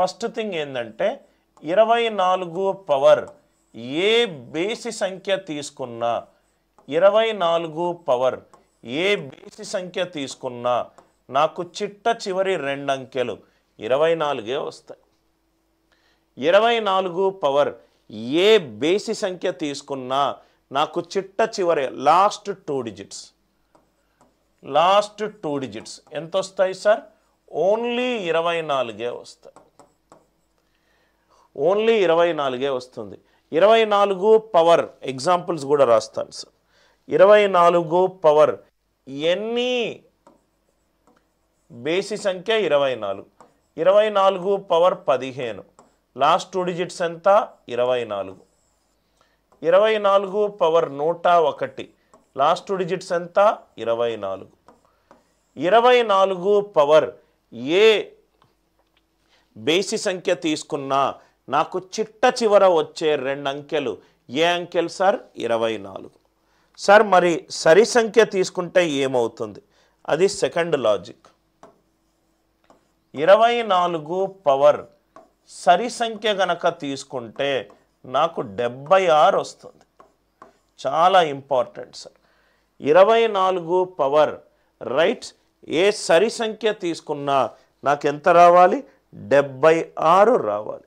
First thing ఏంటంటే 24 power ఏ బేసి సంఖ్య తీసుకున్నా 24 పవర్ ఏ బేసి సంఖ్య తీసుకున్నా నాకు చిట్ట చివరి రెండు అంకెలు 24 వస్తాయి. 24 పవర్ ఏ బేసి సంఖ్య తీసుకున్నా నాకు చిట్ట చివరి లాస్ట్ 2 డిజిట్స్ ఎంత వస్తాయి సార్? ఓన్లీ 24 వస్తాయి. ఓన్లీ 24 వస్తుంది. 24 పవర్ ఎగ్జాంపుల్స్ కూడా రాస్తాను సార్. 24 పవర్ ఎన్ని బేసి సంఖ్య 24. 24 పవర్ 15 లాస్ట్ 2 డిజిట్స్ ఎంత? 24. 24 పవర్ 101 లాస్ట్ 2 డిజిట్స్ ఎంత? 24. 24 పవర్ ఏ బేసి సంఖ్య తీసుకున్నా నాకు చిట్ట చివర వచ్చే రెండు అంకెలు ఏ అంకెలు సార్? 24. సార్ మరి సరి సంఖ్య తీసుకుంటే ఏమవుతుంది? అది సెకండ్ లాజిక్. 24 పవర్ సరి సంఖ్య గనక తీసుకుంటే నాకు 76 వస్తుంది. చాలా ఇంపార్టెంట్ సార్. 24 పవర్ రైట్ ఏ సరి సంఖ్య తీసుకున్నా నాకు ఎంత రావాలి? 76 రావాలి.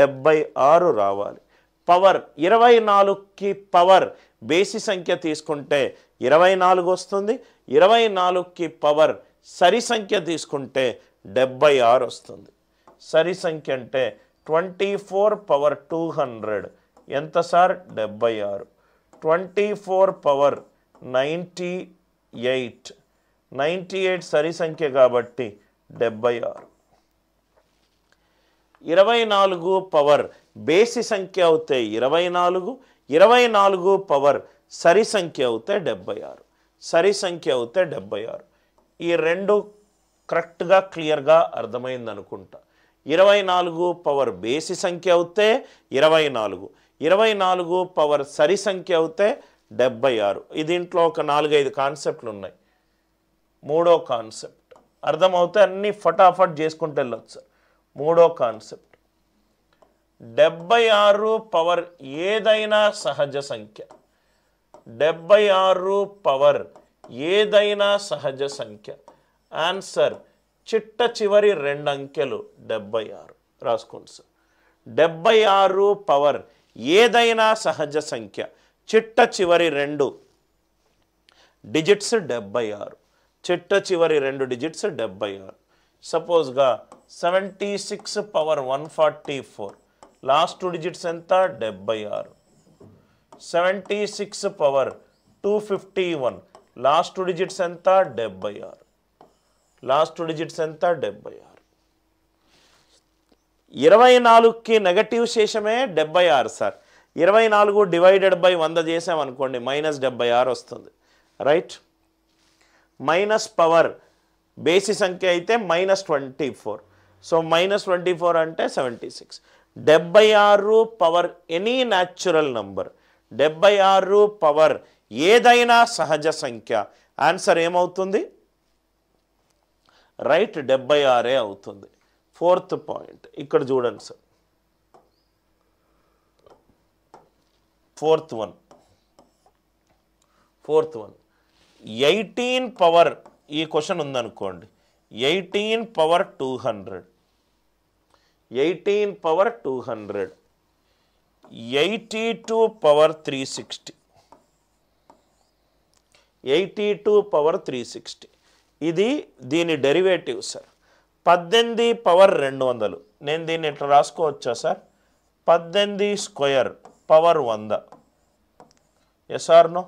76 రావాలి. పవర్ 24కి పవర్ బేసి సంఖ్య తీసుకుంటే 24 వస్తుంది. 24కి పవర్ సరి సంఖ్య తీసుకుంటే 76 వస్తుంది. సరి సంఖ్య అంటే 24 పవర్ 200 ఎంత సార్? 76. 24 పవర్ 98 సరి సంఖ్య కాబట్టి 76. 24 పవర్ బేసి సంఖ్య అవుతే 24. 24 పవర్ సరి సంఖ్య అవుతే 76. సరి సంఖ్య అవుతే 76. ఈ రెండు కరెక్ట్గా క్లియర్గా అర్థమైంది అనుకుంటా. 24 పవర్ బేసి సంఖ్య అవుతే 24. 24 పవర్ సరి సంఖ్య అవుతే 76. దీంట్లో ఒక 4-5 కాన్సెప్ట్లు ఉన్నాయి. మూడో కాన్సెప్ట్ అర్థమవుతే అన్నీ ఫటాఫట్ చేసుకుంటూ వెళ్ళొచ్చు సార్. మూడో కాన్సెప్ట్ 76 పవర్ ఏదైనా సహజ సంఖ్య. 76 పవర్ ఏదైనా సహజ సంఖ్య. ఆన్సర్ చిట్ట చివరి రెండు అంకెలు 76 రాసుకోండి సార్. 76 పవర్ ఏదైనా సహజ సంఖ్య చిట్ట చివరి రెండు డిజిట్స్ 76. చిట్ట చివరి రెండు డిజిట్స్ 76. సపోజ్గా 76 పవర్ 144 లాస్ట్ 2 డిజిట్స్ ఎంత? 76. 76 పవర్ 251 లాస్ట్ 2 డిజిట్స్ ఎంత? 76. లాస్ట్ 2 డిజిట్స్ ఎంత? 76. 24కి నెగటివ్ శేషమే 76 సార్. 24 డివైడెడ్ బై 100 చేసామనుకోండి -76 వస్తుంది. రైట్. మైనస్ పవర్ బేసి సంఖ్య అయితే -24. సో -24 అంటే 76. 76 power any natural number. 76 power ఏదైనా సహజ సంఖ్య. ఆన్సర్ ఏమవుతుంది? రైట్ 76 అవుతుంది. ఫోర్త్ పాయింట్ ఇక్కడ చూడండి సార్. ఫోర్త్ వన్ 18 పవర్ ఈ క్వశ్చన్ ఉందనుకోండి. 18 పవర్ 200. 18 పవర్ 200. 82 పవర్ 360. 82 పవర్ 360. ఇది దీని డెరివేటివ్ సార్. 18 పవర్ 200. నేను దీన్ని ఇట్లా రాసుకోవచ్చా sir? 18 square power 100. Yes or no?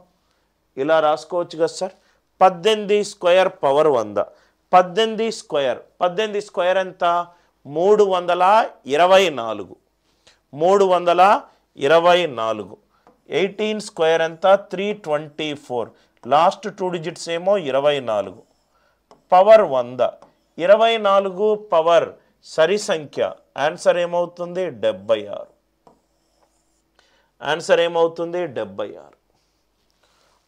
ఇలా రాసుకోవచ్చు కదా సార్. 18 square power 100. 18 స్క్వేర్ ఎంత? 324. 324. 18 స్క్వేర్ ఎంత? 324. లాస్ట్ 2 డిజిట్స్ ఏమో 24. పవర్ 100. 24 పవర్ సరి సంఖ్య. ఆన్సర్ ఏమవుతుంది? 76. ఆన్సర్ ఏమవుతుంది? 76.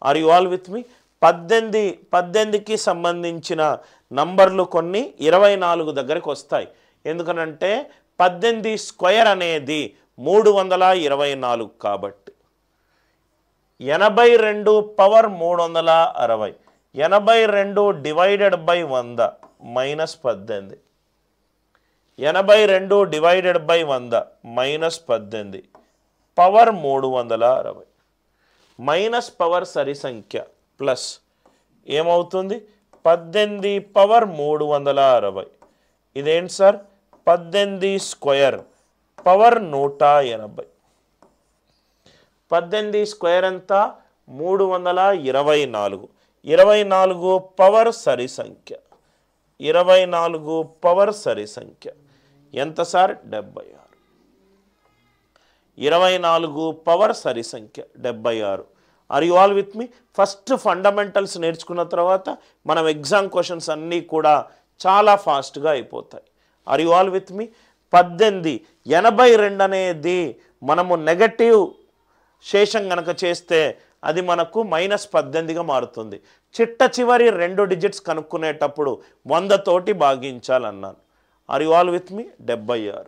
ఆర్ యు ఆల్ విత్ మీ? 18కి సంబంధించిన నంబర్లు కొన్ని 24 దగ్గరికి వస్తాయి. ఎందుకనంటే 18 స్క్వేర్ అనేది 324 కాబట్టి 82 power 360, 82 divided by 100 minus 18, 82 divided by 100 minus 18 power 360 minus power సరి సంఖ్య ప్లస్ ఏమవుతుంది 18 పవర్ 360. ఇదేంటి సార్ 18 స్క్వేర్ పవర్ 180. 18 స్క్వేర్ ఎంత 324. 24 పవర్ సరి సంఖ్య, 24 పవర్ సరి సంఖ్య ఎంత సార్ 76. 24 పవర్ సరి సంఖ్య 76. Are you all with me? First fundamentals నేర్చుకున్న తర్వాత మనం ఎగ్జామ్ క్వశ్చన్స్ అన్నీ కూడా చాలా ఫాస్ట్గా అయిపోతాయి. ఆర్ యు ఆల్ విత్ మీ? 18 82 అనేది మనము నెగటివ్ శేషం గనక చేస్తే అది మనకు -18గా మారుతుంది. చిట్ట చివరి 2 డిజిట్స్ కనుక్కునేటప్పుడు 100 తోటి భాగించాలన్నాను. Are you all with me? 76.